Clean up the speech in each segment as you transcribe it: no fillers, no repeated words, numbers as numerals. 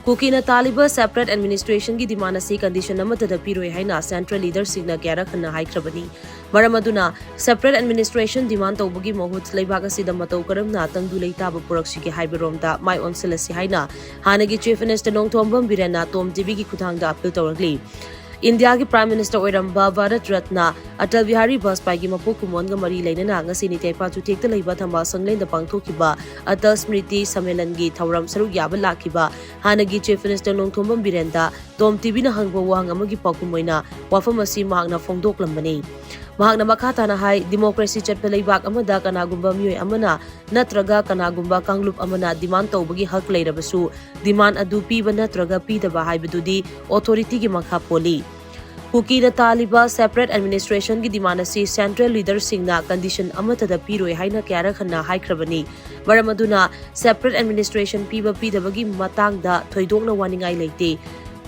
Kukina Taliba separate administration gi demand asi condition amatada piroi haina central leaders signa gyara khanna haikrabani. Maramaduna separate administration demand tawbagi mahut leibak asida matau karamna tangdu leitaba puraksigi haiberomda mai onselasi haina hanagi chief minister Nongthombam Birena TOMTV gi kuthangda appeal tawragli. India ki Prime Minister Oiramba Bharat Ratna Atal Bihari Vajpayee gi mapu kumonga mari leinana ngasi ni taipa chu tekta leiba thamba sanglenda pangthokiba Atal Smriti Sammelan gi thauram saruk yaba lakiba hanagi Chief Minister Nongthombam Birenda TOMTV na hangba wahang amagi pakumoina wafam asi mahakna phongdoklambani. Mahakna makhatana hai democracy chatpa leibak amada kanagumba mioi amana natraga kanagumba kanglup amana demand tawbagi hak leirabasu demand adu piba natraga pidaba haibadudi authority gi makha poli. Kukina Taliba separate administration gi demand asi central leaders singna condition amatada piroi haina kyara khanna haikrabani. Maramaduna separate administration piba pidabagi matangda thoidokna waningai leite.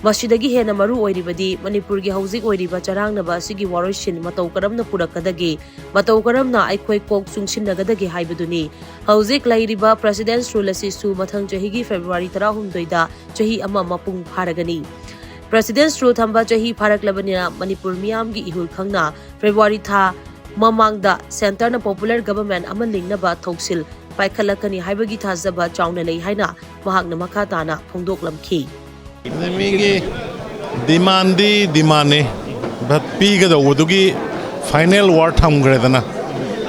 Masidagi hena maru oiribadi Manipur gi housing oiriba charangnaba asigi waroishin matau karamna purakadagi matau karamna aikhoi kok chungsinnagadagi haibaduni housing lairiba president's rule asisu mathang chahigi February 13 da chahi ama mapung pharagani. President's rule thamba chahi pharaklabanina Manipur miyam gi ihul khangna February tha mamangda center na popular government aman lingnaba thoksil paikhalakani haibagi thazaba chauna lei haina mahakna makhatana phongdoklamkhi. Nemi demand but piga the wudugi final war tham gredana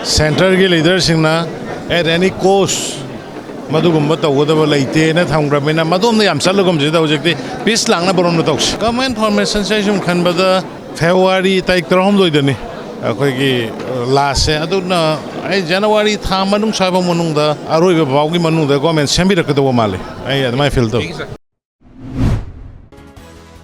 center gi leaders na at any cost madugum ta wudaba leite na tham grabena madum na yam salugum je da ojekti peace langna borom na toks government formation session khan bada February taik trom doidani akoi gi last aduna ai January tha manung saba manung da aroi ba bawgi manung da government sembirakdo male ai admai feel to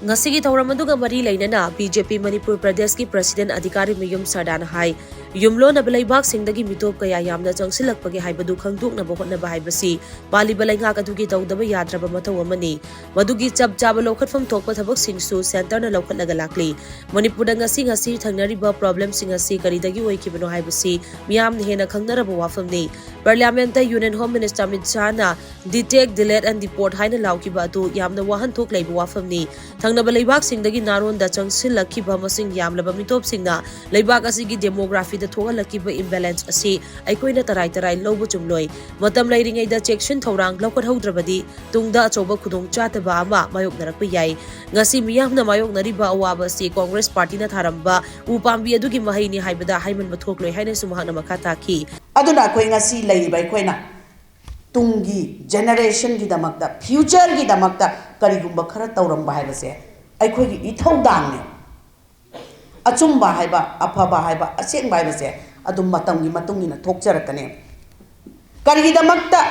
Ngasigi thawramaduga mari leinana BJP Manipur Pradesh ki President Adhikari Mayum Sardan hai yumlo na balaibak singdagi mitop kaya yamna jangsilakpagi haibadu khangdukna bohotna bahaibasi bali balainga kadugi tawdaba yadraba mathaw amani madugi chap chaba lokhatfam thokpa thabak singsu center na lokhatlaga lakli Manipur da ngasi thangnariba problem singasi karidagi oikibano haibasi miyam hena khangnaraba wafamni Parliament ta Union Home Minister Amit Shah na detect delete and deport haina laukiba atu yamna wahan thok leiba wafamni thangnaba leibak singdagi naron da changsilakiba masing yamlaba mitop singna leibak asigi demography da thoga lakiba imbalance asi aikoina tarai lobu chumloi matam lairingai da section thorang lokot haudrabadi tungda achoba khudong chataba ama mayok narakpa yai ngasi miyamna mayok nariba awaba si Congress Party na tharamba upambi adugi mahaini haibada haiman mathokloi haina sumahna makhata ki aduna koi ngasi lairiba koina tungi generation gi damakta future gi damakta karigumba khara tawramba haibase aikoi gi ithau dangni achumba haiba afaba haiba aseng bai base adum matam gi matungina thokjarakane karigi damakta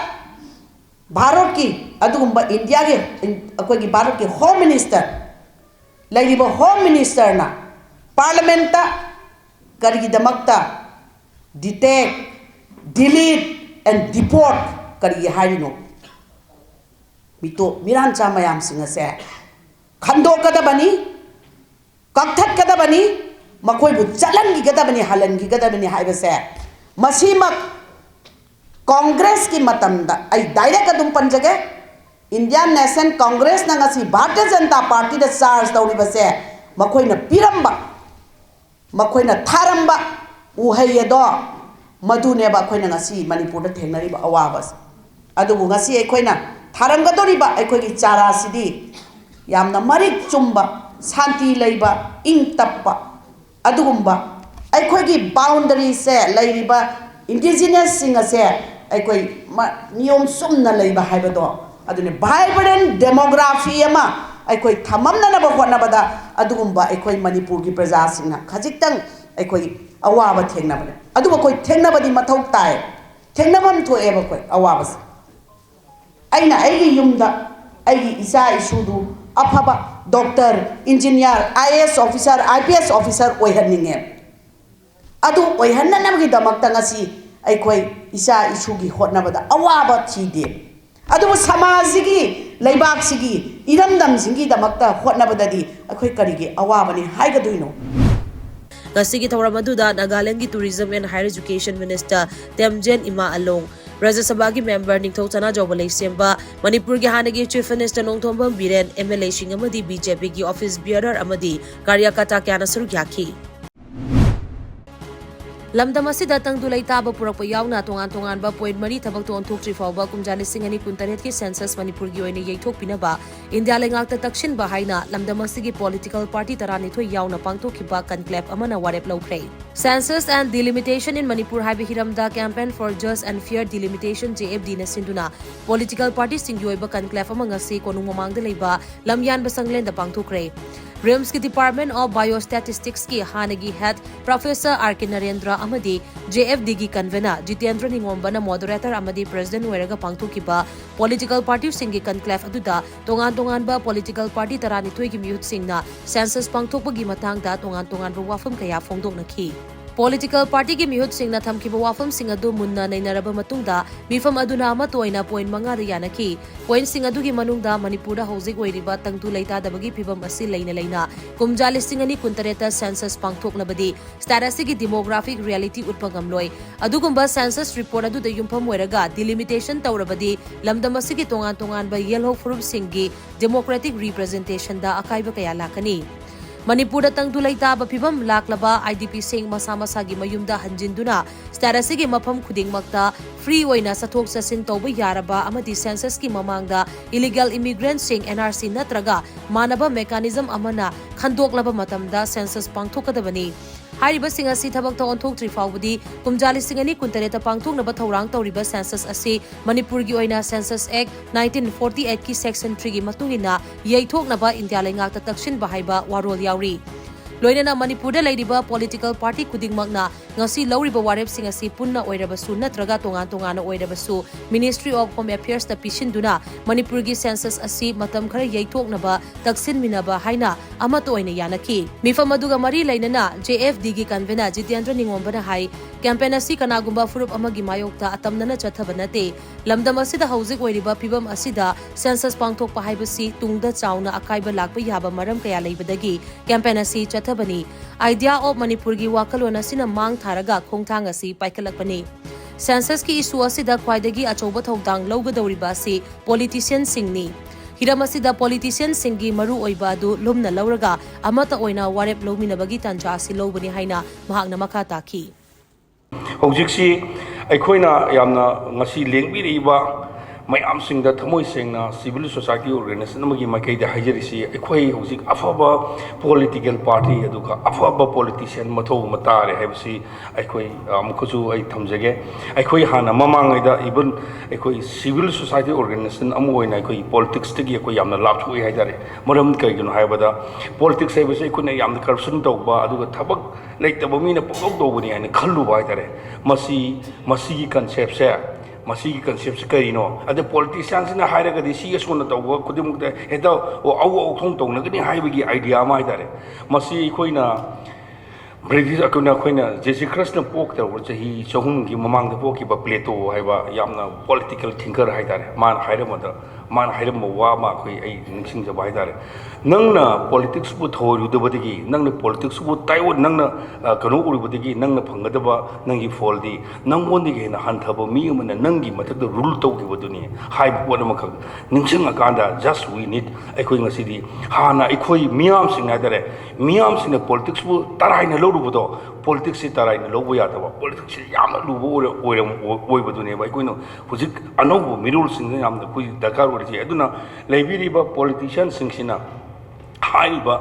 Bharat ki adugumba India gi akoi gi Bharat ki home minister lairiba home minister na parliament ta karigi damakta detect delete and deport karigi hairino mito miran cha mayam singa se khando kadabani kakthak kadabani makoi bu chalan gi kadabani halan gi kadabani haibase masimak Congress ki matamda ai direct adum panjage Indian National Congress na ngasi Bharatiya Janata Party da charge tawri base makoi na piramba makoi na tharamba uhai do madune ba khoi na ngasi Manipur da thengnari ba awabas adubu ngasi ai khoi na tharanga dori ba ai khoi gi chara sidi yamna marik chumba santi leiba ing tappa adugumba ai khoi gi boundary se leiriba indigenous singa se ai khoi niyom sumna leiba haibado adune vibrant demography ama ai khoi thamamna na ba hona bada adugumba ai khoi Manipur gi praja singna khajiktang ai khoi awaba thengna bane aduba koi thengna badi mathau tai thengnabam thoe ba koi awabas aina aigi yumda aigi isa isudu afaba doctor engineer IAS officer IPS officer oihanninge adu oihanna namgi damakta ngasi ai koi isa isugi hotnabada awaba thide adu samajigi leibak sigi iramdam singi damakta hotnabadadi akhoi karigi awabani haigaduino Ngasigi thawramaduda Nagaland gi Tourism and Higher Education Minister Temjen Ima Along Rajya Sabha ki member Ningthau Chana Jawbalai Semba, Manipur ki hanagi Chief Minister Nongthombam Biren, MLA Sing amadi BJP ki office bearer amadi Karyakata kyana saruk yaki. Lamdam asida tangdulai taba purakpa yauna tongan ba point mari thabak to onthokri fawba kumjali singani kuntaret ki census Manipur gi oine yaithok pinaba India lengakta takshin ba haina lamdam asigi political party tarani thoi yauna pangthokhiba conclave amana warep lawkhre. Census and delimitation in Manipur haibe hiramda campaign for just and fair delimitation JFD na sinduna political party singgi oiba conclave amanga se konung mamangda leiba lamyan ba sanglen da pangthokre. RIMS की Department of Biostatistics की हानगी head professor R K. Narendra अमदी JFD की convener Jitendra निंगोंबना moderator अमदी president ओइरगा पांगथोकिबा political party सिंगी कन्क्लेव अदुदा तोंगान पॉलिटिकल पार्टी तरानिथोई की मियुत सिंगना सेंसस पांगथोकपगी मतांगदा तोंगान वाफम कया फोंदोकनखी. Political party ki mihut singna thamkiba wafam sing adu munna nainaraba matungda mifam aduna ama toina point manga da yanaki point sing adu gi manungda Manipurda hojik oiriba tangtu leita dabagi phibam asi leina kumjali singani kuntareta census pangthoknabadi status gi demographic reality utpagamloi adugumba census report adu da yumpham oiraga delimitation tawrabadi lamdam asigi tongan ba yellow furup singi democratic representation da akaiba kaya lakani. Manipurda tangdulai taba phibam laklaba IDP sing masa gi mayumda hanjinduna status gi mafam khudingmakta free oina sathok sasin tawba yaraba amadi census ki mamangda illegal immigrants sing NRC natraga manaba mechanism amana khandoklaba matamda census pangthokadabani. Hariba singa si thabak ta onthok tri fawbudi kumjali singani kuntareta pangthoknaba thorang tawriba census asi Manipur gi oina Census Act 1948 ki section 3 gi matungina yaithoknaba India lengakta takshin bahaiba warol yauri. Loinana Manipurda leiriba political party kudingmakna ngasi lauriba warep singa si punna oirabasu natraga tongan oirabasu Ministry of Home Affairs ta pisinduna Manipur gi census asi matam khara yaithoknaba taksin minaba haina amato oina yanaki. Mifam aduga mari leinana JFD gi convener Jitendra Ningombana hai campaign asi kanagumba furup amagi mayokta atamnana chathabanate lamdam asida hojik oiriba phibam asida census pangthokpa haibasi tungda chauna akaiba lakpa yaba maram kaya leibadagi campaign asi chathabani idea of Manipur gi wakalona sina mang tharaga khongthang asi paikalakpani. Census ki issue asida khwaidagi achoba thongdang lawgadawriba asi politician singni. Hiram asida politician singi maru oiba adu lumna lawraga amata oina warep lawminabagi tanja asi lawbani haina mahakna makha taki. Hojiksi aikoina yamna ngasi lengbiriba mayam singda thamoi sengna civil society organization amagi maikaida hajarisi aikoi hojik afaba political party aduka afaba politician mathou matare haibsi aikoi amkuju ai thamjage aikoi hana mamangaida even aikoi civil society organization amoina aikoi politics tagi aikoi yamna lapthui haidare maram kaigino haibada politics haibsi aikoi yamna corruption tawba aduga thabak leitaba mina pokok tawbani haina khalluba haidare masi concept se masigi concept karino ade politicians na hairaga di si asuna tawwa kudimukta heda o awu thong tong nagani haibagi idea ma haidare masi khoina British akuna khoina Jesus Christ na pok ta chahi chahum gi mamang da poki ba Plato haiba yamna political thinker haidare man hairamada man hairam wa ma khoi ai ningsing ja haidare nangna politics bu thoru de badigi nangna politics bu taiwo nangna kanu uri badigi nangna phangadaba nangi foldi nangmondi ge na hanthaba mi amana nangi mathak da rule taw gi baduni hai bu na makha ningsing akanda just we need aikoi ngasidi hana aikoi miyam sing haidare miyam sing politics bu tarai na loru budo politics si tarai na lobu ya taba politics yam lubu oi baduni ba aikoi no hujik anobu mirul sing yam da kui dakar uri aduna leibiri ba politician sing sina haiba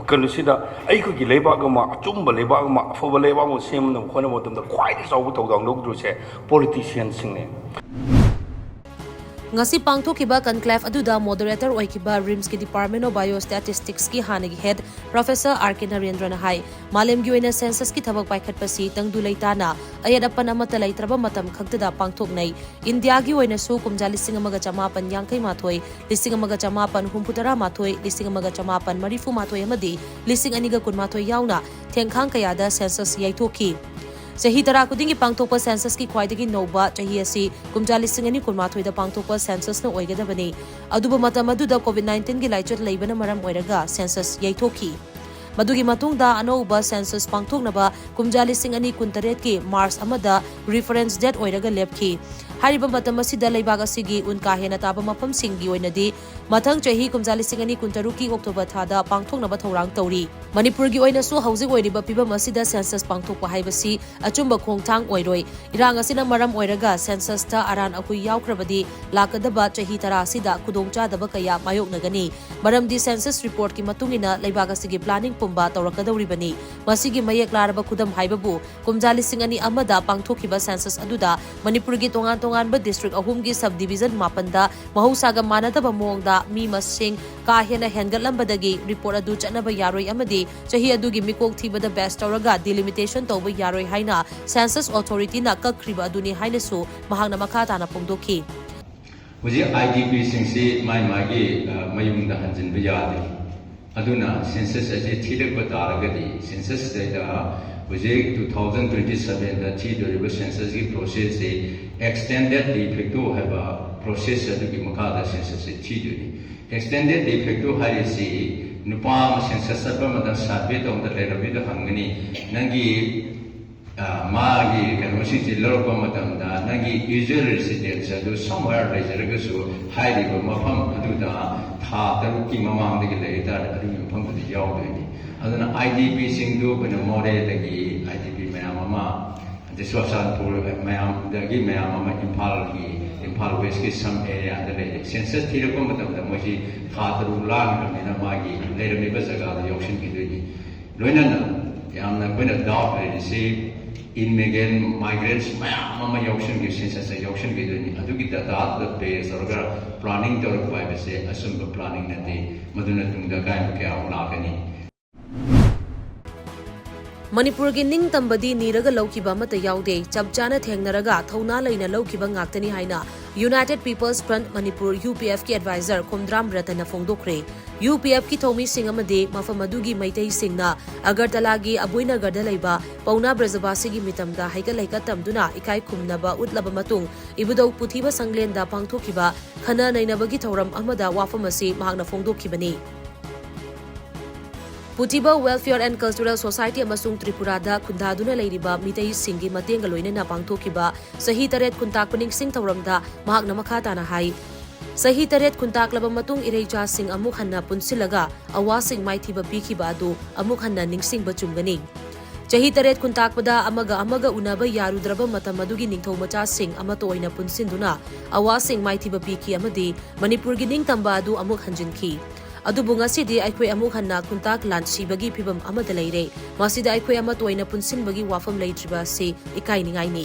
kanusida aikogi leibagama achumba leibagama afoba leibagama semna khona motamda khwai chawu tawdang logdru se politician singne. Ngasi pangthokiba conclave aduda moderator oikiba RIMS ki Department of Biostatistics ki hanagi head Professor R.K. Narendra na hai malem gi oina census ki thabak paikhatpasi tangdulai tana ayadapan amata leitraba matam khagda pangthoknai India gi oina su kumjali singamaga chamapan yangkai mathoi lisingamaga chamapan humputara mathoi lisingamaga chamapan marifu mathoi amadi lising aniga kun mathoi yauna thengkhang kayada census yaithoki. Chahi tara kudingi pangthokpa census ki khwaidagi noba chahi asi kumjali singani kurmathoi da pangthokpa census na oigadabani aduba matam aduda COVID-19 gi laichat leibana maram oiraga census yaithoki. Madugi matungda anouba census pangthoknaba kumja 2028 ki March amada reference date oiraga lepki. Hariba matam asida leibag asigi unka hena taba mafam singgi oinadi mathang chahi kumja 2023 ki October thada pangthoknaba thorang tauri. Manipur gi oina su hauzik oiriba piba masida census pangthokpa haibasi achumba khongthang oiroi. Irang asina maram oiraga census ta aran akhui yaukrabadi lakadaba chahi tara asida khudongcha daba kaya mayoknagani. Maramdi census report ki matungina leibag asigi planning pumba tawrakadauribani. Masigi mayek laraba khudam haibabu kumja 2002 da pangthokhiba census aduda Manipur gi tongan-tonganba district ahumgi subdivision mapanda mahausaga manadaba mongda mi masing ka hena hengatlambadagi report adu chanaba yaroi amadi chahi adugi mikok thibada best tawraga delimitation tawba yaroi haina census authority na kakriba aduni hainasu mahangna makha tana pongdokhi. Huji IDP singsi mai magi mayungda hanjinba yade aduna census ase thilakba taragadi census data huji 2027 da thidoriba census gi process se extended de facto haba process adugi makada census se thidori extended de facto harisi nupa census ba madan sabbe tawda lerabi da hangani nangi magi kanosi jilorba matamda nangi usual residence adu somewhere resergasu hairiba mafam aduda tha taruki mamangdagi leita adu mafam du yawdeni aduna IDP singdu bana more dagi IDP mayam ama diswasan pur mayam dagi mayam ama Impal West ki some area da le census thirako matamda moji tha taru lang na magi lerami ba jaga da yokshin ki deni loinana yamna koina doubt re immigrant migrants mama yaushin gi census yaushin gi deni adugi data the base or planning to require se assume planning nati maduna tungda kai kya lakani Manipur gi ning tambadi niraga laukiba mata yaude chapchana thengnaraga thauna leina laukiba ngaktani haina United People's Front Manipur UPF ki advisor Komdram Ratana fongdokre UPF ki thomi sing amade mafamadugi maitai singna Agartala gi Abuina garda leiba Pauna Brajabasi gi mitamda haika laika tamduna ikai khumnaba utlaba matung ibudau puthiba sanglenda pangthokiba khana nainabagi thoram amada wafamasi mahangna fongdokhibani Putiba Welfare and Cultural Society amasung Tripura da khundaduna leiriba mitai singi matenga loinena pangthokiba sahi taret kuntakpuning sing thawramda mahakna makha tana hai sahi taret kuntaklaba matung ireicha sing amuk hanna punsilaga awasing maithiba pikhiba adu amuk hanna ningsing bachumgani chahi taret kuntakpada amaga unaba yarudraba matamadugi ningthau macha sing amato oina punsinduna awasing maithiba pikhi amadi Manipur gi ningtamba adu amuk hanjinki adubu ngasidi aikhoi amuk hanna kuntak lansi bagi phibam amada leire masida aikhoi ama toina punsin bagi wafam leitriba se ikai ningai ni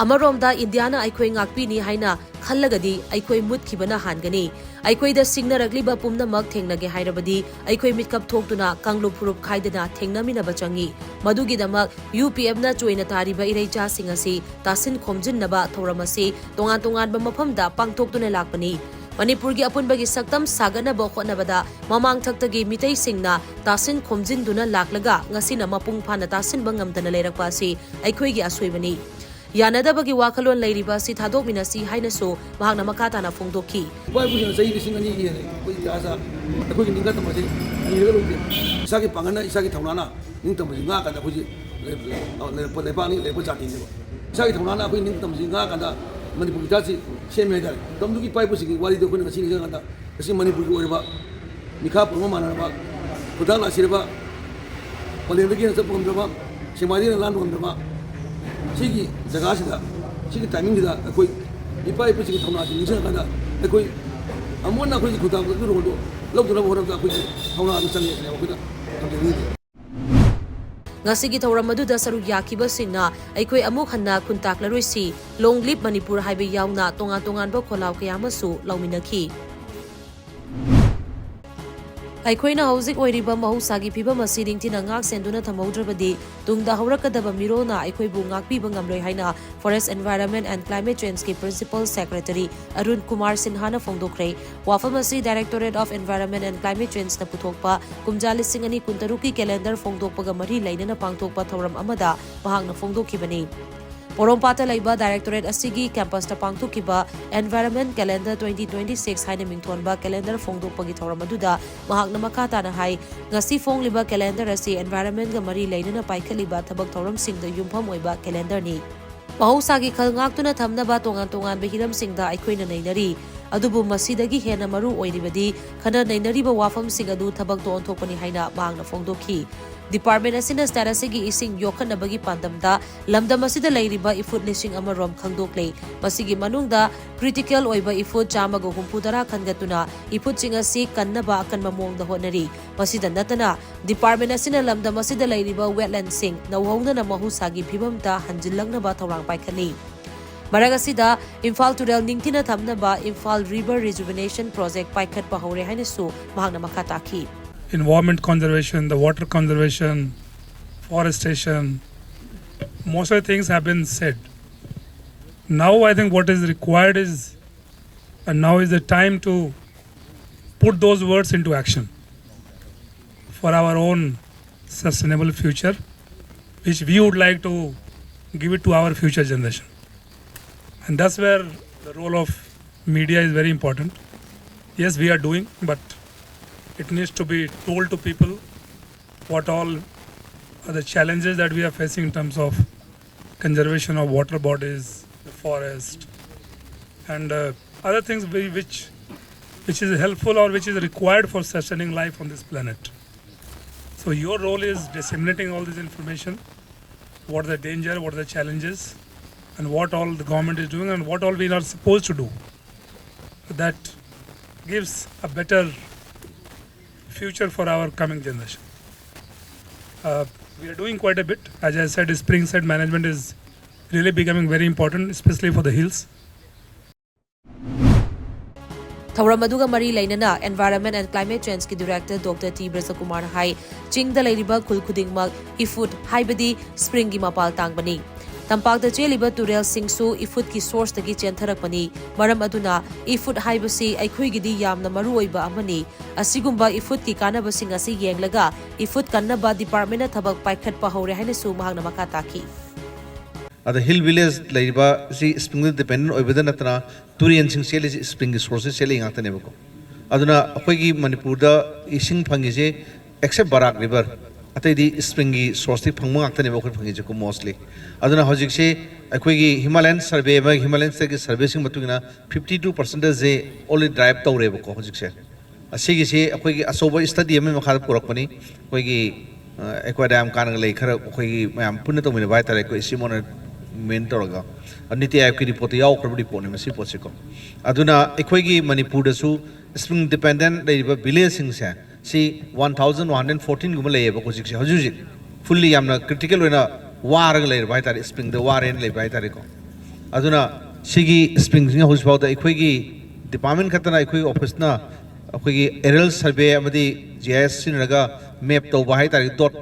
amaromda indiana aikhoi ngakpi ni haina khallagadi aikhoi mutkibana hangani aikhoi da singnaragliba pumnamak thengnage hairabadi aikhoi mitkap thoktuna kanglu phurup khaidana thengnamina bachangi madugi damak UPF na choina tariba ireicha singasi tasin khomjin naba thoramasi tongan ba mafamda pangthoktuna lakpani Manipur gi apunbagi saktam sagana ba khonabada mamang thaktage mitai singna tasin khomjinduna laklaga ngasina mapung phana tasin bangamdana leirakpa si aikhoi gi asoibani yanadabagi wakhalon leiriba si thadok minasi hainaso mahakna makata na fongdokhi bai bu jai lising ani gi koi asa akoi gi ninga tamase ni ga lungde isagi pangana isagi thaunana ning tamase nga ka da koi le pa ni le po jati ni isagi thaunana akoi ning tamase nga ka da Manipur ki seme da tamdu ki pai pusi ki wali do ko ngasi ni ga kasi Manipur ko ba mikha purma mana ba kudang la sirba palen de ki sa pum ba semadi na lan pum ba sigi jaga sida sigi timing da koi ipai pusi ki thona ni sa ga da koi amon na koi kudang do ro do lok do ho da koi thona du sang ne ko da tamdu ni ngasigi thawram aduda saruk yakiba singna aikhoi amuk hanna kuntaklaroi longlip Manipur haibe yauna tongan ba kholaw kayamasu lauminakhi Aikhoina hauzik oiriba mahusagi phibam asi ringthina ngak senduna thamaudrabadi tungda haurakadaba mirona aikhoibu ngakpiba ngamloi haina Forest Environment and Climate Change ki Principal Secretary Arun Kumar Sinha na fongdokre wafam asi Directorate of Environment and Climate Change na puthokpa kumja 2023 ki calendar fongdokpaga mari lainana pangthokpa thawram amada mahakna fongdokhibani Porompa laiba Directorate asigi campus ta pangthukiba Environment Calendar 2026 haina mingthonba calendar phongdokpagi thoramadudha mahakna makha tana hai ngasi phongliba calendar asi environment ga mari leinana paikhaliba thabak thoramsingda yumpham oiba calendar ni Mahusagi khalngak tuna thamnaba tongan behiramsingda aikhoina neinari adubu masidagi hena maru oiribadi khana neinariba wafamsing adu thabak to onthokpani haina mahakna phongdokhi Department asina status gi ising yokhanabagi pandamda lamdam asida leiriba ifut lising amarom khangdoklei masigi manungda critical oiba ifut chamago humpudara khangatuna ifut singa si kannaba akan mamongda honari masida natana Department asina lamdam asida leiriba wetland sing nauhongna na mahusagi phibamta hanjillangnaba thorang paikhani Maragasida Imphal Tudel ningtina thamnaba Imphal River Rejuvenation Project paikhat pa hore haina su mahakna makha takhi environment conservation, the water conservation, forestation, most of the things have been said. Now I think what is required is, and now is the time to put those words into action for our own sustainable future, which we would like to give it to our future generation. And that's where the role of media is very important. Yes, we are doing, but it needs to be told to people what all are the challenges that we are facing in terms of conservation of water bodies, the forest, and other things which is helpful or which is required for sustaining life on this planet. So your role is disseminating all this information, what are the danger, what are the challenges, and what all the government is doing and what all we are supposed to do. That gives a better future for our coming generation. We are doing quite a bit. As I said, spring side management is really becoming very important, especially for the hills. Thawramaduga Mari Lainana, Environment and Climate Change ki Director Dr. T. Brasakumar Hai, Ching the Lairiba Kulkudingmak, Ifut, Haibadi, Springi Mapal Tangbani. Tampak the Jeliba Turel Singsu, Ifut ki source the Gichan Tharakmani, Maram Aduna, Ifut Haibasi, Aikwigidi Yamna Maruiba Amani, Asigumba Ifut ki Kanaba Singasi Yanglaga, Ifut Kanaba Department at Tabak Paikat Pahore Hanesu Mahana Makataki. At the hill village, Laiba, she spring dependent over the Natana, Turian Sing Sales spring sources selling at the Nebuco. Aduna, Akwegi Manipurda, Ishing Pangije, except Barak River. Atedi springy source Pangmak Pangijaku mostly. Aduna Hojikse, Akwegi Himalayan survey, Himalayan servicing Matuna, 52% they only drive to Rebuco Hojikse. A Sigisi, Akwegi Asoba study Makar Kurakani, Kwegi Aquadam Kanang Lake, Kwegi Punatum in Vita, Simon Mentorga, Aniti Akiripoti, Aukriponi, Masiposico. Aduna, Equegi Manipudasu, spring dependent, they were billion see 1114 Gumalay, Hojik, fully Yamna, critical when a war later by that spring, the war in lay by Tarico. Aduna, Sigi springs, who's about the Equegi, Department Katana Equi Opusna, Equegi Errol Survey, Amadi, GS Sinaga, map to Bahita, dot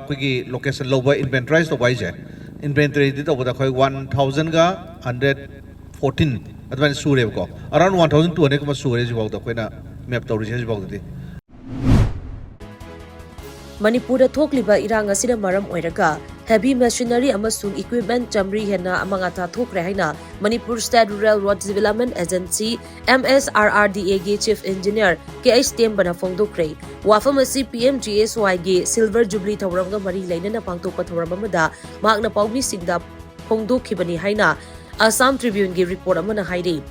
Quigi location lower inventorized to Baija. Inventory did over the 1,114 advanced Surevco. Around 1,200 Surage about the Quena map to research about the Manipura Thokliba Irang Asida Maram Oiraga, heavy machinery amasung equipment Jamri Hena Amangata Thokre Haina, Manipur State Rural Road Development Agency, MSRRDA Chief Engineer, KH Tembana Fongdokre, Wafamasi PMGSY Silver Jubilee Tauranga Mari Lainana Pangtopa Tauramada, Magna Paumi Sigda Pongdokibani Haina, Assam Tribune gave report Amana Haidi.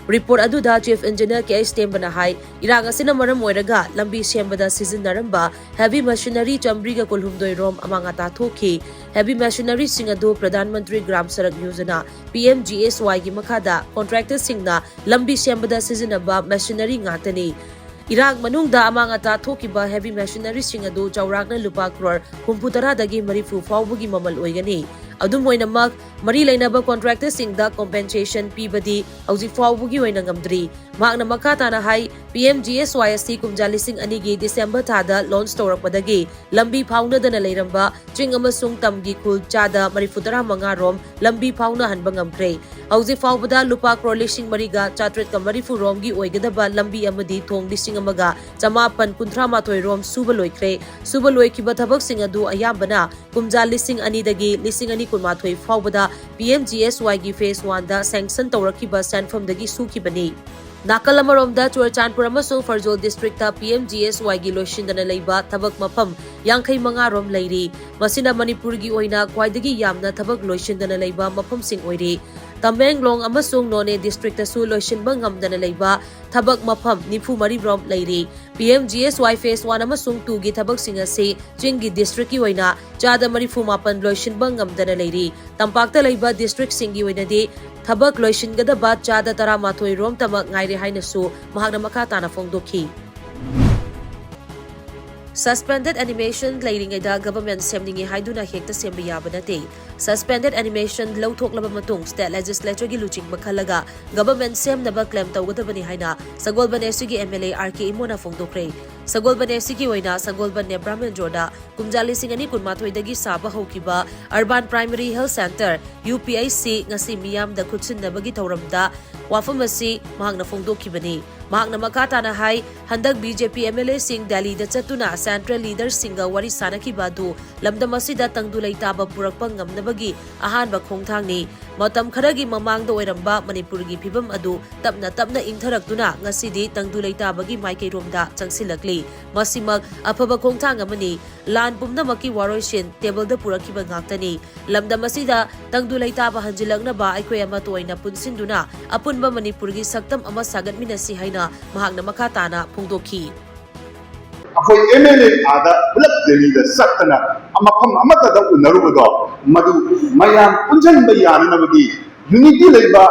Report aduda Chief Engineer KH Tembana Hai, Irang Asina Maram Oiraga, Lambi Shembada Season Naramba, Heavy Machinery Chambriga Kolhumdoi Rom Amangata Thoki, Heavy Machinery Singado Pradhan Mantri Gram Sarak Yojana, PMGSY Gimakada, Contractor Singna, Lambi Shembada Season Aba, Machinery Ngatani. Irang Manungda Amangata Thokiba Heavy Machinery Singado, Jauragna Lupa Crore, Humputara Dagi Marifu Faubugi Mamal Oigani. Adum Moinamak, Mari Lainaba contractor Singda compensation Pibadi, Auzi Faubugi Wainangamdri, Magna Makatana Hai, PMGSYST Kumjalising Anigi, December Tada, Launch Store Padagi, Lambi Pounda than a Lairamba, Chingamasung Tamgi Kul Chada, Marifutara Mangarom, Lambi Pauna Hanbangam Prey, ꯍꯧꯖꯤꯛ ꯐꯥꯎꯕꯗ ꯂꯨꯄꯥ ꯀ꯭ꯔꯣꯔ 4,740 ꯔꯣꯝꯒꯤ ꯑꯣꯏꯒꯗꯕ ꯂꯝꯕꯤ ꯑꯃꯗꯤ ꯊꯣꯡ 1,938 ꯔꯣꯝ ꯁꯨꯕ ꯂꯣꯏꯈ꯭ꯔꯦ꯫ ꯁꯨꯕ ꯂꯣꯏꯈꯤꯕ ꯊꯕꯛꯁꯤꯡ ꯑꯗꯨ ꯑꯌꯥꯝꯕꯅ ꯀꯨꯝꯖꯥ 2,000ꯗꯒꯤ 2,2012 ꯐꯥꯎꯕꯗ PMGSYꯒꯤ ꯐꯦꯁ 1ꯗ ꯁꯦꯡꯁꯟ ꯇꯧꯔꯛꯈꯤꯕ ꯁꯦꯟꯐꯝꯗꯒꯤ ꯁꯨꯈꯤꯕꯅꯤ꯫ ꯅꯥꯀꯜ ꯑꯃꯔꯣꯝꯗ ꯆꯨꯔꯆꯥꯟꯄꯨꯔ ꯑꯃꯁꯨꯡ ꯐꯔꯖꯣꯜ ꯗꯤꯁꯇ꯭ꯔꯤꯛꯇ PMGSYꯒꯤ ꯂꯣꯏꯁꯤꯟꯗꯅ ꯂꯩꯕ ꯊꯕꯛ ꯃꯐꯝ 55 ꯔꯣꯝ ꯂꯩꯔꯤ꯫ ꯃꯁꯤꯅ ꯃꯅꯤꯄꯨꯔꯒꯤ ꯑꯣꯏꯅ ꯈ꯭ꯋꯥꯏꯗꯒꯤ ꯌꯥꯝꯅ ꯊꯕꯛ ꯂꯣꯏꯁꯤꯟꯗꯅ ꯂꯩꯕ ꯃꯐꯝꯁꯤꯡ ꯑꯣꯏꯔꯤ꯫ ꯇꯃꯦꯡꯂꯣꯡ ꯑꯃꯁꯨꯡ ꯅꯣꯅꯦ ꯗꯤꯁꯇ꯭ꯔꯤꯛꯇꯁꯨ ꯂꯣꯏꯁꯤꯟꯕ ꯉꯝꯗꯅ ꯂꯩꯕ ꯊꯕꯛ ꯃꯐꯝ 94 ꯔꯣꯝ ꯂꯩꯔꯤ꯫ PMGSY ꯐꯦꯁ 1 ꯑꯃꯁꯨꯡ 2ꯒꯤ ꯊꯕꯛꯁꯤꯡ ꯑꯁꯤ ꯆꯤꯡꯒꯤ ꯗꯤꯁꯇ꯭ꯔꯤꯛꯀꯤ ꯑꯣꯏꯅ 38% ꯂꯣꯏꯁꯤꯟꯕ ꯉꯝꯗꯅ ꯂꯩꯔꯤ꯫ ꯇꯝꯄꯥꯛꯇ ꯂꯩꯕ ꯗꯤꯁꯇ꯭ꯔꯤꯛꯁꯤꯡꯒꯤ ꯑꯣꯏꯅꯗꯤ ꯊꯕꯛ ꯂꯣꯏꯁꯤꯟꯒꯗꯕ 11% ꯔꯣꯝꯇꯃꯛ ꯉꯥꯏꯔꯦ ꯍꯥꯏꯅꯁꯨ ꯃꯍꯥꯛꯅ ꯃꯈꯥ ꯇꯥꯅ ꯐꯣꯡꯗꯣꯛꯈꯤ꯫ Suspended animation ꯂꯩꯔꯤꯉꯩꯗ ꯒꯚꯔꯟꯃꯦꯟꯠ ꯁꯦꯝꯅꯤꯡꯉꯤ ꯍꯥꯏꯗꯨꯅ ꯍꯦꯛꯇ ꯁꯦꯝꯕ ꯌꯥꯕ ꯅꯠꯇꯦ꯫ Suspended animation ꯂꯧꯊꯣꯛꯂꯕ ꯃꯇꯨꯡ ꯁ꯭ꯇꯦꯠ ꯂꯦꯖꯤꯁꯂꯦꯆꯔꯒꯤ ꯂꯨꯆꯤꯡꯕ ꯈꯜꯂꯒ ꯒꯚꯔꯟꯃꯦꯟꯠ ꯁꯦꯝꯅꯕ ꯀ꯭ꯂꯦꯝ ꯇꯧꯒꯗꯕꯅꯤ ꯍꯥꯏꯅ ꯁꯒꯣꯜꯕꯟ SCꯒꯤ MLA RK ꯏꯃꯣꯅ ꯐꯣꯡꯗꯣꯛꯈ꯭ꯔꯦ꯫ ꯁꯒꯣꯜꯕꯟ SCꯒꯤ ꯑꯣꯏꯅ ꯁꯒꯣꯜꯕꯟ ꯅꯦꯕ꯭ꯔꯥꯃꯦꯟꯖꯣꯔꯗ ꯀꯨꯝꯖꯥ 2012ꯗꯒꯤ ꯁꯥꯕ ꯍꯧꯈꯤꯕ urban primary health centre UPHC ꯉꯁꯤ ꯃꯤꯌꯥꯝꯗ ꯈꯨꯠꯁꯤꯟꯅꯕꯒꯤ ꯊꯧꯔꯝꯗ ꯋꯥꯐꯝ ꯑꯁꯤ ꯃꯍꯥꯛꯅ ꯐꯣꯡꯗꯣꯛꯈꯤꯕꯅꯤ꯫ ꯃꯍꯥꯛꯅ ꯃꯈꯥ ꯇꯥꯅ ꯍꯥꯏ ꯍꯟꯗꯛ BJP MLAꯁꯤꯡ ꯗꯦꯜꯂꯤꯗ ꯆꯠꯇꯨꯅ ꯁꯦꯟꯇ꯭ꯔꯦꯜ ꯂꯤꯗꯔꯁꯤꯡꯒ ꯋꯥꯔꯤ ꯁꯥꯅꯈꯤꯕ ꯑꯗꯨ ꯂꯝꯗꯝ ꯑꯁꯤꯗ ꯇꯪꯗꯨ ꯂꯩꯇꯥꯕ ꯄꯨꯔꯛꯄ ꯉꯝꯅꯕꯒꯤ ꯑꯍꯥꯟꯕ ꯈꯣꯡꯊꯥꯡꯅꯤ꯫ ꯃꯇꯝ ꯈꯔꯒꯤ ꯃꯃꯥꯡꯗ ꯑꯣꯏꯔꯝꯕ ꯃꯅꯤꯄꯨꯔꯒꯤ ꯐꯤꯚꯝ ꯑꯗꯨ ꯇꯞꯅ ꯇꯞꯅ ꯏꯪꯊꯔꯛꯇꯨꯅ ꯉꯁꯤꯗꯤ ꯇꯪꯗꯨ ꯂꯩꯇꯥꯕꯒꯤ ꯃꯥꯏꯀꯩꯔꯣꯝꯗ ꯆꯪꯁꯤꯜꯂꯛꯂꯤ꯫ ꯃꯁꯤꯃꯛ ꯑꯐꯕ ꯈꯣꯡꯊꯥꯡ ꯑꯃꯅꯤ꯫ ꯂꯥꯟ ꯄꯨꯝꯅꯃꯛꯀꯤ ꯋꯥꯔꯣꯏꯁꯤꯟ ꯇꯦꯕꯜꯗ ꯄꯨꯔꯛꯈꯤꯕ ꯉꯥꯛꯇꯅꯤ꯫ ꯂꯝꯗꯝ ꯑꯁꯤꯗ ꯇꯪꯗꯨ ꯂꯩꯇꯥꯕ ꯍꯟꯖꯤꯜꯂꯛꯅꯕ ꯑꯩꯈꯣꯏ ꯑꯃꯠꯇ ꯑꯣꯏꯅ ꯄꯨꯟꯁꯤꯟꯗꯨꯅ ꯑꯄꯨꯟꯕ ꯃꯅꯤꯄꯨꯔꯒꯤ ꯁꯛꯇꯝ ꯑꯃ ꯁꯥꯒꯠꯃꯤꯟꯅꯁꯤ ꯍꯥꯏꯅ ꯃꯍꯥꯛꯅ ꯃꯈꯥ ꯇꯥꯅ ꯐꯣꯡꯗꯣꯛꯈꯤ꯫ ꯑꯩꯈꯣꯏ MLA ꯑꯥꯗ ꯄꯨꯂꯞ ꯗꯦꯜꯂꯤꯗ ꯆꯠꯇꯅ ꯃꯐꯝ ꯑꯃꯠꯇꯗ ꯎꯅꯔꯨꯕꯗꯣ ꯃꯗꯨ ꯃꯌꯥꯝ ꯄꯨꯟꯁꯤꯟꯕ ꯌꯥꯅꯅꯕꯒꯤ ꯌꯨꯅꯤꯇꯤ ꯂꯩꯕ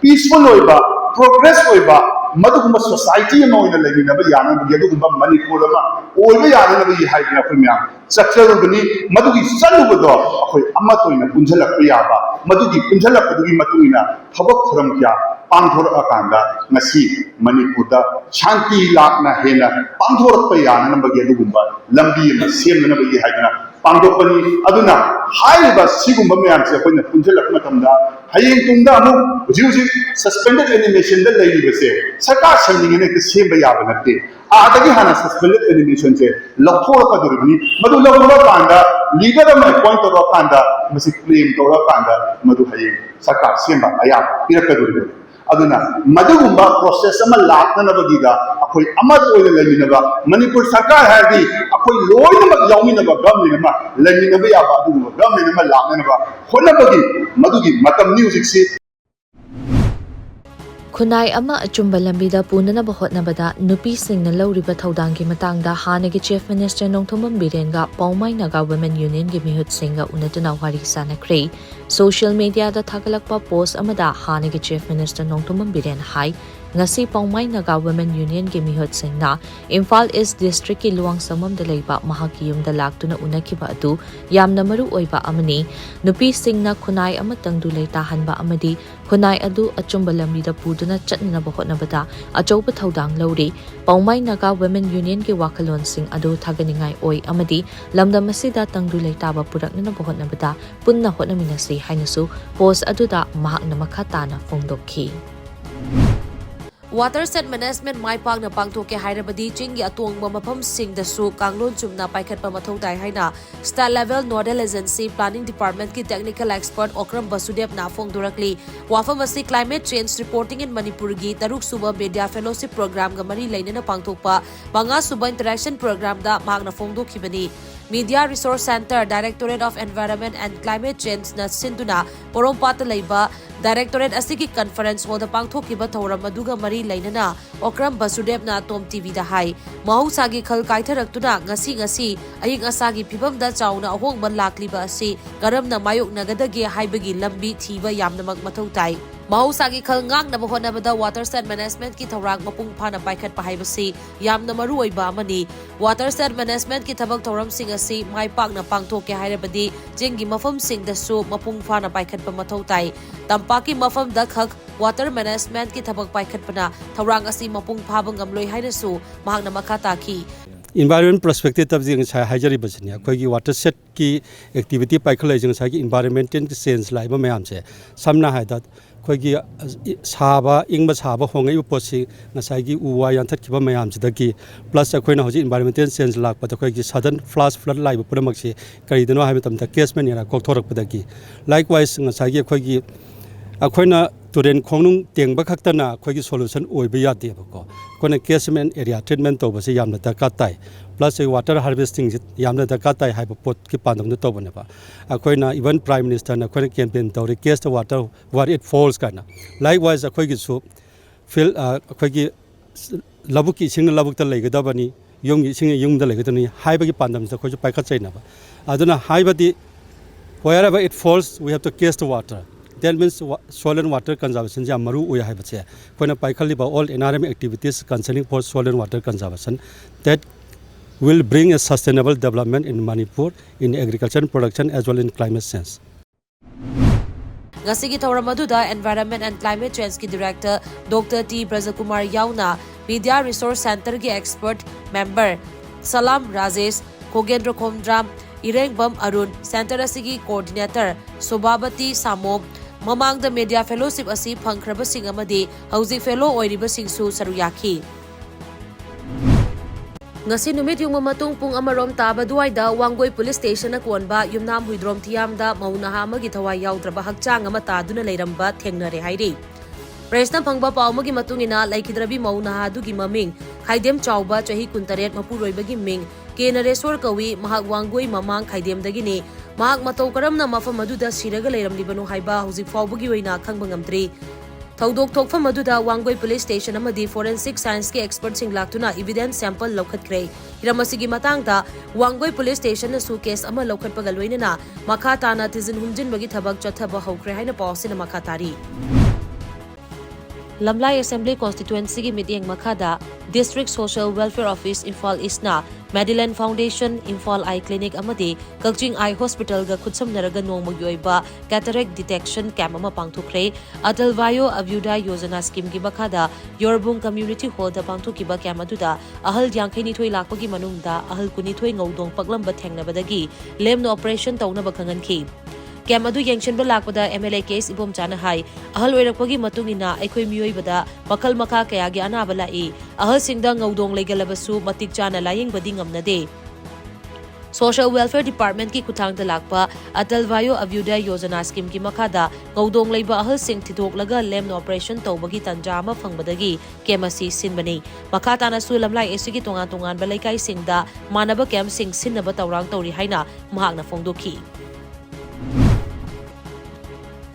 ꯄꯤꯁꯐꯨꯜ ꯑꯣꯏꯕ ꯄ꯭ꯔꯣꯒ꯭ꯔꯦꯁ ꯑꯣꯏꯕ ꯃꯗꯨꯒꯨꯝꯕ ꯁꯣꯁꯥꯏꯇꯤ ꯑꯃ ꯑꯣꯏꯅ ꯂꯩꯃꯤꯟꯅꯕ ꯌꯥꯅꯕꯒꯤ ꯑꯗꯨꯒꯨꯝꯕ ꯃꯅꯤꯄꯨꯔ ꯑꯃ ꯑꯣꯏꯕ ꯌꯥꯅꯅꯕꯒꯤ ꯍꯥꯏꯗꯅ ꯑꯩꯈꯣꯏ ꯃꯌꯥꯝ ꯆꯠꯆꯔꯨꯕꯅꯤ꯫ ꯃꯗꯨꯒꯤ ꯆꯠꯂꯨꯕꯗꯣ ꯑꯩꯈꯣꯏ ꯑꯃꯠꯇ ꯑꯣꯏꯅ ꯄꯨꯟꯁꯤꯜꯂꯛꯄ ꯌꯥꯕ ꯃꯗꯨꯒꯤ ꯄꯨꯟꯁꯤꯜꯂꯛꯄꯗꯨꯒꯤ ꯃꯇꯨꯡ ꯏꯟꯅ ꯊꯕꯛ ꯊꯧꯔꯝ ꯀꯌꯥ ꯄꯥꯡꯊꯣꯔꯛꯑꯀꯥꯟꯗ ꯉꯁꯤ ꯃꯅꯤꯄꯨꯔꯗ ꯁꯥꯟꯇꯤ ꯂꯥꯛꯅ ꯍꯦꯟꯅ ꯄꯥꯡꯊꯣꯔꯛꯄ ꯌꯥꯅꯅꯕꯒꯤ ꯑꯗꯨꯒꯨꯝꯕ ꯂꯝꯕꯤ ꯑꯃ ꯁꯦꯝꯅꯅꯕꯒꯤ ꯍꯥꯏꯗꯅ ꯄꯥꯡꯊꯣꯛꯄꯅꯤ꯫ ꯑꯗꯨꯅ ꯍꯥꯏꯔꯤꯕ ꯁꯤꯒꯨꯝꯕ ꯃꯌꯥꯝꯁꯦ ꯑꯩꯈꯣꯏꯅ ꯄꯨꯟꯁꯤꯜꯂꯛꯄ ꯃꯇꯝꯗ ꯍꯌꯦꯡ ꯇꯨꯡꯗ ꯑꯃꯨꯛ ꯍꯧꯖꯤꯛ ꯁꯁꯄꯦꯟꯗꯦꯗ ꯑꯦꯅꯤꯃꯦꯁꯟꯗ ꯂꯩꯔꯤꯕꯁꯦ ꯁꯔꯀꯥꯔ ꯁꯦꯝꯅꯤꯡꯉꯦꯅ ꯍꯦꯛꯇ ꯁꯦꯝꯕ ꯌꯥꯕ ꯅꯠꯇꯦ꯫ ꯑꯥꯗꯒꯤ ꯍꯥꯟꯅ ꯁꯁꯄꯦꯟꯗꯦꯗ ꯑꯦꯅꯤꯃꯦꯁꯟꯁꯦ ꯂꯧꯊꯣꯔꯛꯀꯗꯧꯔꯤꯕꯅꯤ꯫ ꯃꯗꯨ ꯂꯧꯊꯣꯔꯛꯀꯥꯟꯗ ꯂꯤꯗꯔ ꯑꯃ ꯑꯦꯄꯣꯏꯟꯠ ꯇꯧꯔꯛꯀꯥꯟꯗ ꯃꯁꯤ ꯀ꯭ꯂꯦꯝ ꯇꯧꯔꯛꯀꯥꯟꯗ ꯃꯗꯨ ꯍꯌꯦꯡ ꯁꯔꯀꯥꯔ ꯁꯦꯝꯕ ꯑꯌꯥꯕ ꯄꯤꯔꯛꯀꯗꯧꯔꯤꯕꯅꯤ꯫ ꯑꯗꯨꯅ ꯃꯗꯨꯒꯨꯝꯕ ꯄ꯭ꯔꯣꯁꯦꯁ ꯑꯃ ꯂꯥꯛꯅꯅꯕꯒꯤꯗ ꯑꯩꯈꯣꯏ ꯑꯃꯠꯇ ꯑꯣꯏꯅ ꯂꯩꯃꯤꯟꯅꯕ ꯃꯅꯤꯄꯨꯔ ꯁꯔꯀꯥꯔ ꯍꯥꯏꯔꯗꯤ ꯑꯩꯈꯣꯏ ꯂꯣꯏꯅꯃꯛ ꯌꯥꯎꯃꯤꯟꯅꯕ ꯒꯚꯔꯟꯃꯦꯟꯠ ꯑꯃ ꯂꯩꯃꯤꯟꯅꯕ ꯌꯥꯕ ꯑꯗꯨꯒꯨꯝꯕ ꯒꯚꯔꯟꯃꯦꯟꯠ ꯑꯃ ꯂꯥꯛꯅꯅꯕ ꯍꯣꯠꯅꯕꯒꯤ ꯃꯗꯨꯒꯤ ꯃꯇꯝꯅꯤ ꯍꯧꯖꯤꯛꯁꯤ꯫ ꯈꯨꯟꯅꯥꯏ ꯑꯃ ꯑꯆꯨꯝꯕ ꯂꯝꯕꯤꯗ ꯄꯨꯅꯅꯕ ꯍꯣꯠꯅꯕꯗ ꯅꯨꯄꯤꯁꯤꯡꯅ ꯂꯧꯔꯤꯕ ꯊꯧꯗꯥꯡꯒꯤ ꯃꯇꯥꯡꯗ ꯍꯥꯟꯅꯒꯤ ꯆꯤꯐ ꯃꯤꯅꯤꯁꯇꯔ ꯅꯣꯡꯊꯣꯝꯕꯝ ꯕꯤꯔꯦꯟꯒ ꯄꯥꯎꯃꯥꯏ ꯅꯥꯒꯥ ꯋꯨꯃꯦꯟ ꯌꯨꯅꯤꯌꯟꯒꯤ ꯃꯤꯍꯨꯠꯁꯤꯡꯒ ꯎꯅꯗꯨꯅ ꯋꯥꯔꯤ ꯁꯥꯅꯈ꯭ꯔꯦ꯫ ꯁꯣꯁꯤꯌꯦꯜ ꯃꯤꯗꯤꯌꯥꯗ ꯊꯥꯒꯠꯂꯛꯄ ꯄꯣꯁꯠ ꯑꯃꯗ ꯍꯥꯟꯅꯒꯤ chief minister Nongthombam Biren hi ngasi Paumai Naga Women Union gi mihut singna Imphal East District ki Luang Samam da leiba mahaki yumda laktuna unakiba adu yamna maru oiba amani nupi singna khunai amatang du lei tahanba amadi khunai adu achumba lambi da puduna chatna ba hotnabada achouba thodang lori Paumai Naga Women Union ki wakalon sing adu thaganingai oi amadi lamdam asida tangdu lei taba purakna ba hotnabada punna hotnaminasi hainasu post adu da mahakna makhatana fongdokhi Water Set Management Mai Pangna Pangthoke Hairabadi Chingi Atongba Mapam Singh Dasu Kanglon Chumna Paikhatpa Mathau Tai Haina Star Level Nodal Agency Planning Department ki Technical Expert Okram Basudeb na Fongdorakli Wafam asi Climate Change Reporting in Manipur gi Taruk Suba Media Fellowship Program ga mari lainana pangthokpa Manga Suba Interaction Program da Magna Fongdokhibani Media Resource Center Directorate of Environment and Climate Change na Sinduna Porompata Leiba Directorate asigi conference hall da pangthokiba thoram maduga mari lainana Okram Basudeb na TOMTV da hai mahusagi khal kaitharakuna ngasi aying asagi phibam da chauna ahongba lakliba asi karamna mayok nagadagi haibagi lambi thiba yamnamak mathau tai mahusagi khal ngangnaba honabada Water Set Management ki thawrang mapung phana paikhat pahaibasi yamna maru oiba amani Water Set Management ki thabak thoram sing asi mai pakna pangthoke hairabadi jingi mafam sing da su mapung phana paikhat pa mathau tai Tampaki mafam da khak Water Management ki thabak paikhatpana thawrang asi mapung phaba ngamloi hainasu mahakna makha taki environment perspective tab jing sai hajari bachni khoi gi water set ki activity paikhalai jing sai gi environmental sense lai ba mayam se samna hai da khoi gi saba ingba saba hongai posi ngasai gi uwa yan that ki ba mayam se da ki plus khoi na hoji environmental sense lak pa da khoi gi sudden flash flood lai ba puramak se kari dano ha tam da case man yana kok thorak pa da ki likewise ngasai gi khoi gi khoi na turen khongnung tengba khaktana khoi gi solution oi ba ya de ba ko kone catchment area treatment to ba se yamna ta ka tai plus water harvesting yamna da ka tai hai ba pot ki pandam to bane ba khoi na even prime minister na khoi campaign to catch the water where it falls kana likewise khoi gi su fil khoi gi labuk ki sing labuk ta leiga da bani yong gi sing yung da leiga da ni hai ba gi pandam sa khoi ju pai kha chai na ba aduna hai ba di wherever it falls we have to catch the water. That means soil and water conservation jam maru oi hai bache koina paikhali ba all NRM activities concerning for soil and water conservation that will bring a sustainable development in Manipur in agriculture production as well in climate sense. Ngasigi thawram aduda Environment and Climate Change ki Director Dr. T. Brajakumar Yauna, Media Resource Center ki expert member Salam Rajesh, Kogendra Khomdram, Irengbam Arun, Center asigi coordinator Sobabati Samo, Mamang media fellowship asi phangkhrabasing amadi hauji fellow oiribasing su saruyaki. Ngasi numit yung mamatong pung amarom taba duwaida Wanggoy Police Station na kuwanba yumnam huidrom tiyamda maunaha magi thawai yawdraba hakchang ama taduna leiramba thengnare hairi. Presna phangba paumagi matungina laikhidrabi maunaha dugi maming khaidem chawba chahi kuntaret mapuroibagi ming Kenareswar kawi mahak Wanggoy mamang khaidem dagini mahak matau karamna mafam aduda siraga leiramlibano haiba hauzik fawbagi oina khangba ngamdri Thaudok thokfam aduda Wanggoy Police Station amadi forensic science ke expert sing laktuna evidence sample lokhatkre hiramasigi matangda Wanggoy Police Station na su case ama lokhatpaga loinana makha tana tizin humjinbagi thabak chathaba hokre haina pawsina makha tari Lamlai Assembly Constituency ki meeting makhada District Social Welfare Office Imphal Eastna Madeline Foundation Imphal Eye Clinic amadi Kakching Eye Hospital ga khutsamnaraga nongmagi oiba cataract detection camp ama pangthukre Atal Vayo Avyuday Yojana scheme ki makhada Yorbung Community Hall da pangthukiba camp aduda ahal 92 lakpagi manungda ahal 12 ngaudong paglamba thengnabadagi lemno operation tawnaba khanganki Kem adu yengshenba lakpada MLA case ibom chana hai ahal oirakpagi matungina aikhoi mioibada makal makha kaya gi anaba lai ahal singda ngaudong legalabasu matik chana layeng badi ngamnade Social Welfare Department ki kuthangda lakpa Atal Vayo Avyuday Yojana scheme ki makhada ngaudong leiba ahal sing thidhoklaga lemno operation tawbagi tanjama phangbadagi kemasi sinbani makha tana su lamlai esigi tongan tongan balaikai singda manaba kem sing sinnaba tawrang tawri haina mahakna phongdokhi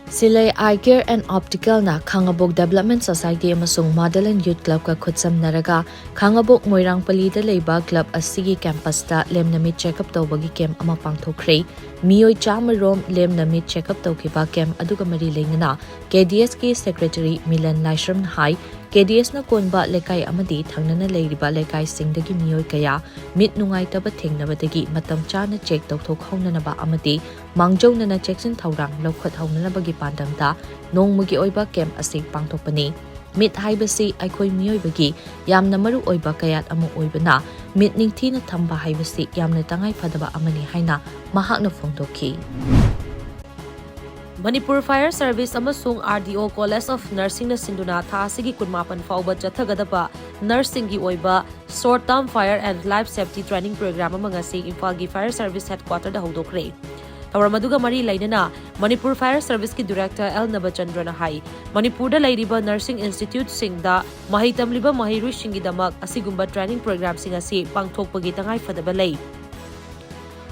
Silay Eye Care and Optical na Khangabok Development Society amasung Madalan Youth Club ka khutsam naraga Khangabok Moirang Palida Leiba Club asigi campus ta lemnamit check-up tawbagi camp ama pangthokre Miyoi Chamarom lemnamit check-up tawkiba camp aduga mari lengna KDS ki Secretary Milan Laishram Hai KDS na konba lekai amadi thangnana leiriba lekai singdagi miyoi kaya mit nungai taba thengnabadagi matam chana check tawthok haunanaba amadi mangjona na checksin thawrang lokhat haunanabagi pandamda nongmagi oiba camp asi pangthokpani mit haibasi aikhoi miyoibagi yamna maru oiba kayat amu oibana mit ningthina thamba haibasi yamna tangai phadaba amani haina mahakna phongdokhi Manipur Fire Service amasung RDO College of Nursing na sinduna tha asigi kunmapan fauba chathagadaba nursing gi oiba short term fire and life safety training program amanga si Imphal gi Fire Service headquarter da hodokre Tawramaduga mari lainana Manipur Fire Service ki Director L Nabachandra na hai Manipur da lairiba nursing institute singda mahitamliba mahirui singi damak asigumba training program singa si pangthokpagi tangai fadaba lei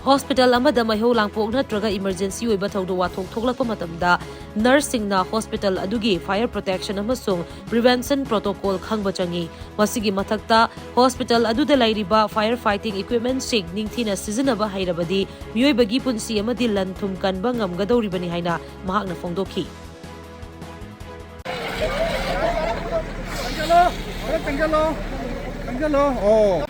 Hospital amada maihau langpok natraga emergency oiba thawdo wathok thoklakpa matamda nursing na hospital adugi fire protection amasung prevention protocol khangba changi masigi mathakta hospital aduda lairiba fire fighting equipment sing ningthina sizinaba hairabadi mioibagi punsi amadi lanthum kanba ngamgadoribani haina mahakna phongdokhi Tangalo oh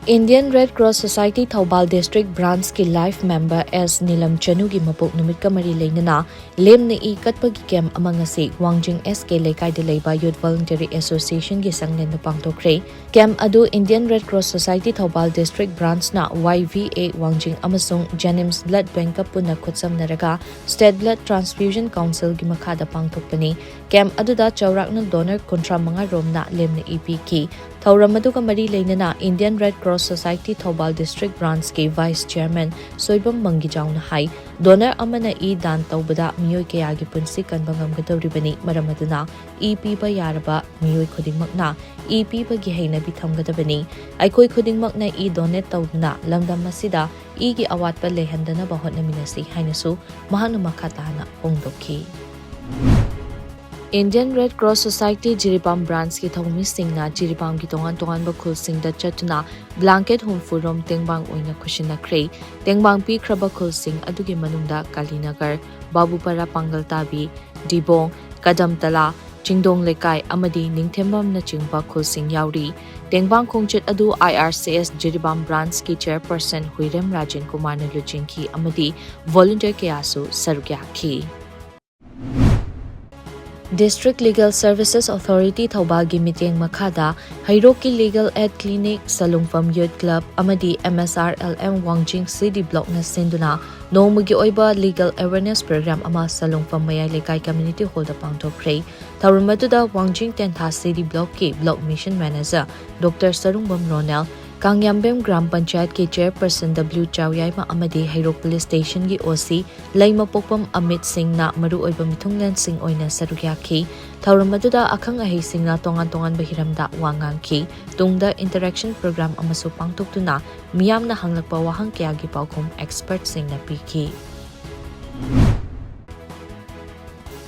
Indian Red Cross Society Thoubal District Branch ki Life Member S Nilam Chanu gi mapok numit ka mari leina lem na I katpagi kem amang si Wangjing SK Lekay de Leiba Youth Voluntary Association gi sanglen na pangtokre kem adu Indian Red Cross Society Thoubal District Branch na YVA Wangjing amasung Jenims Blood Bank ka puna khutsam naraga State Blood Transfusion Council gi makhada pangtokpani kem adu da chawrak na donor kontra mga rom na lem na EPK Thauram adu ka mari leina Indian Red Cross Society Thoubal District Branch ke Vice Chairman Soibam Mangijaw na hai donor amana I dan taubada miyoy kaya gi punsi kanbangam gadawribani maram aduna EP ba yaraba miyoy khudingmak na EP ba gi haina bitham gadabani aikoi khudingmak na I donate taudna lamdam masida I gi awat pa lehandana ba hotnaminasi hainasu mahana makhatana pongdokhi Indian Red Cross Society Jiribam Branch ki thongmi singna Jiribam ki tongan bakhul singda chatuna blanket hum furom tengbang oina khushina krei tengbang pi khraba khul sing adugi manungda Kalinagar Babupara Pangal Tabi Dibong Kadamtala Chingdong Lekai amadi Ningthembam na chingba khul sing yauri tengbang khongchet adu IRCS Jiribam Branch ki chairperson Huirem Rajan Kumar na lujingki amadi volunteer kayasu sarugyakhi District Legal Services Authority Thoubal gi miteng makhada Hairoki Legal Aid Clinic Salungfam Youth Club amadi MSRLM Wangjing City Block na sinduna nomugi oiba legal awareness program ama Salungfam Mayai Lekay Community Hall da pangtokre Thaurumatuda Wangjing Tentha City Block ki Block Mission Manager Dr. Sarungbam Ronel Kangyambem Gram Panchayat ke Chairperson W. Chawyayma amadi Hairok Police Station gi OC Laima Pokpam Amit Singh na maru oiba mithunglen sing oina sarugyakhi Thauramaduda akhang ahi sing na tongan bahiramda wangangki tungda interaction program amasu pangtoktuna miyam na hanglakpa wahang kaya gi paukhum expert sing na pikhi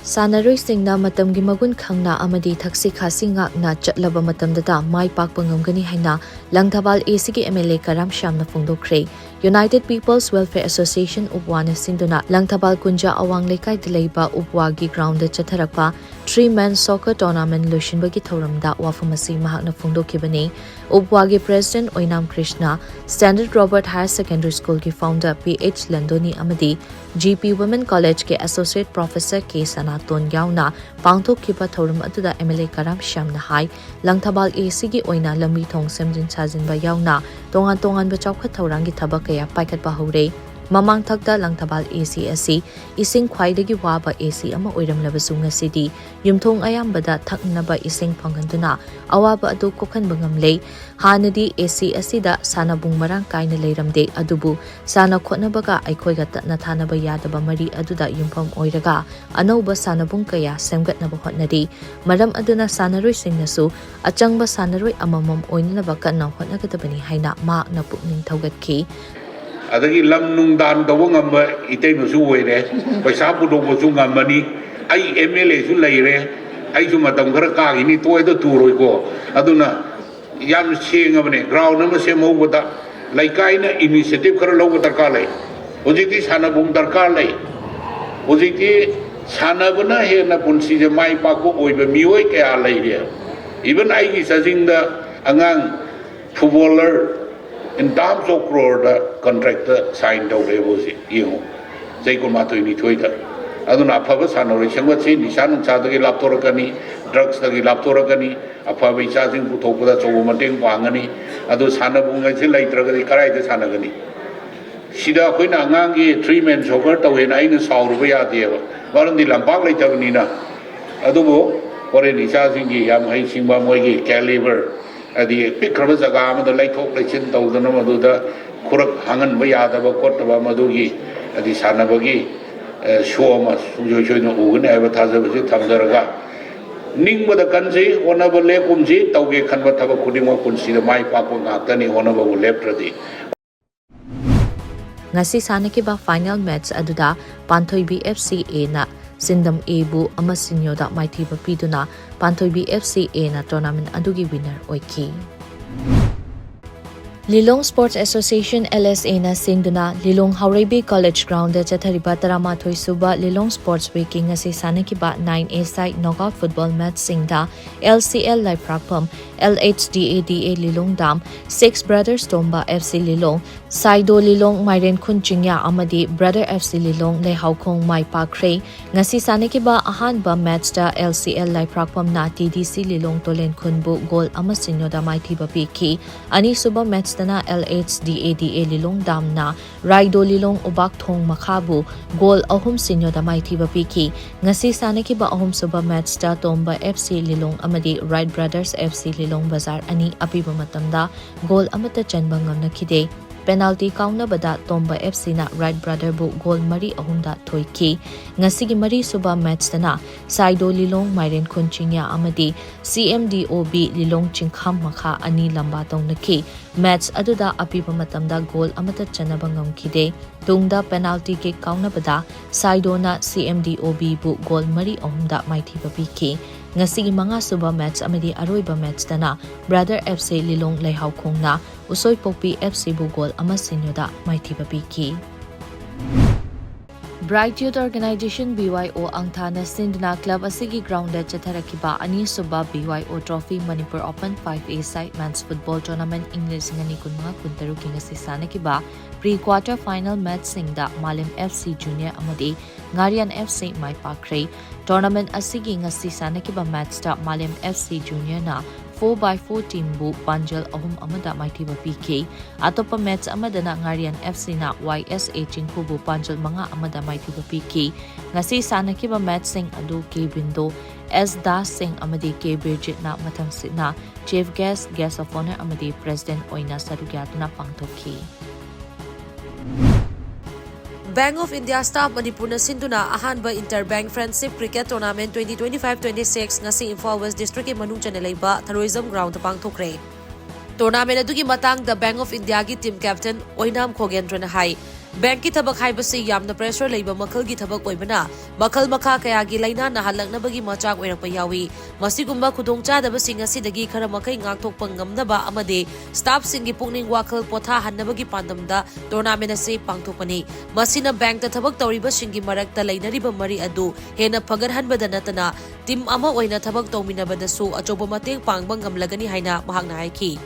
Sanaroi singna matamgi magun khangna amadi thaksi khasi ngakna chatlaba matamdata mai pakpa ngamgani haina Langthabal AC ki MLA Karam Shamna phongdokre United People's Welfare Association upwana sinduna Langthabal Kunja Awang Lekay Dileiba upwagi ground da chatharakpa 3-man soccer tournament lushinbagi thoramda wafamasi mahakna phongdokibani upwagi president Oinam Krishna Standard Robert Higher Secondary School ki founder PH Landoni amadi GP Women College ke associate professor K Sanaton yauna pangthokkiba thoram aduda MLA Karam Shamna hai Langthabal AC gi oina lambi thong semjin chajinba yauna tongan ba chawkhat thaurangi thabak kaya paikhatba hore Mamang thakda Langthabal AC asi ising khwaidagi waba AC ama oiramlabasu ngasidi yumthong ayambada thaknaba ising phanganduna awaba adu kokhan bangamlei hanadi AC asida sanabung marang kaina leiramde adubu sana khotnabaga aikhoiga tatna thanaba yadaba mari aduda yumpham oiraga anauba sanabung kaya semgatnaba hotnadi maram aduna sanaroi singnasu achangba sanaroi amamam oinanaba kanna hotnagadabani haina maakna pukning thaugatki adagi lam nung dan dawa ngamba itay masu were paisa pudo masu ngambani ai MLA su leire ai su matam khara ka ini toy da turoi ko aduna yam senga bane ground ma se mo bota laikai na initiative khara lo bota ka lai ojiti sana bung darkar lai ojiti sana bana he na punsi je mai pa ko oi ba mioi ka lai dia even ai gi sajing da angang footballer in terms of crore the contractor signed out was you they could not any twitter aduna apha sanori sangwa chi nisan cha da gi laptorakani drugs da gi laptorakani apha bai cha sing puthokda chobo mateng pangani adu sanabung ga chi laitraga di karai da sanagani sida koina angangi 3-man soccer tawen aina saurba ya deba warandi lampak laitabni na adubo kore ni cha sing gi yam hai singba moi gi caliber adi pikraba jaga amada laithok laichin tawdana maduda khurak hangan ba yadaba kotaba madugi adi sanabagi shoma sujojoino ugune aba thajabasi thamdaraga ningbada kanji onaba lekumji tawge khanba thaba khudingwa kunsida mai pakwa ngaktani onaba leptradi ngasi sanakiba final match aduda Panthoi BFCA na Sindam Ebu amasinyoda maithiba piduna Panthoi BFCA na tournament adugi winner oiki Lilong Sports Association LSA na singduna Lilong Haureibi College Ground da chathariba taramathoi suba Lilong Sports Week ngasi sanakiba 9A side knockout football match singda LCL Laiprakpam LHDADA Lilong Dam 6 Brothers Tomba FC Lilong Saido Lilong Mairen Khunchingya amadi Brother FC Lilong Lehaukong Mai Pakre ngasi sanakiba ahanba match da LCL Laiprakpam na TDC Lilong Tolen Khunbu goal ama sinyoda mai thiba piki ani suba match na LHDADA Lilong Dam na Raido Lilong Ubak Thong Makhabu goal ahum sinyo da mai thiba piki ngasi sanakiba ahum suba match ta Tomba FC Lilong amadi Right Brothers FC Lilong Bazar ani apiba matamda goal amata chanba ngamna khide penalty kauna bada Tomba FC na Right Brother bu goal mari ahumda thoiki ngasi gi mari suba match na Saido Lilong Mairen Khunchingya amadi CMDOB Lilong Chingkham Makha ani lamba tong nakhi match aduda apiba matamda goal amata chanaba ngamkhide tungda penalty kick kauna bada Saido na CMDOB bu goal mari ahumda maithiba piki ngasi gi manga suba match amadi aroiba match dana Brother FC Lilong Lehaukong na Usoi Pokpi FC bu goal ama sinyoda maithiba piki Bright Youth Organization BYO ang thana sindna club asigi ground da chatharakiba ani suba BYO Trophy Manipur Open 5A side men's football tournament English ngani kunma kuntaru kingasi sanakiba pre-quarter final match singda Malim FC Junior amadi Ngarian FC mai pakre tournament asigi ngasi sanakiba match da Malim FC Junior na 4x4 team bu Panjal ahum amada maithiba PK atopa match amada na Ngarian FC na YSA Chingku bu Panjal mga amada maithiba PK ngasi sanakiba match sing adu K Bindo S Das Singh amadi K Bridget na mathang na chief guest of honor amadi president oina sarugyatuna pangthokhi Bank of India staff Manipur na sinduna ahanba Interbank Friendship Cricket Tournament 2025-26 ngasi Imphal West District manung chanelaiba Tourism Ground pangthokre. Tournament adugi matang the Bank of India gi team captain Oinam Khogendra na hai Bank ki thabak haibasi yamna pressure leiba makal gi thabak oibana makal makha kaya gi laina na halaknabagi machak oirakpa yawi masigumba khudongchadaba sing asidagi khara makai ngakthokpa ngamnaba amade staff singi pukning wakal potha hannabagi pandamda tournament ase pangthokpani masina bank ta thabak tawriba singi marakta leinariba mari adu hena phagarhanbada natana team ama oina thabak tawminabadasu achoba mateng pangba ngamlagani haina mahakna haiki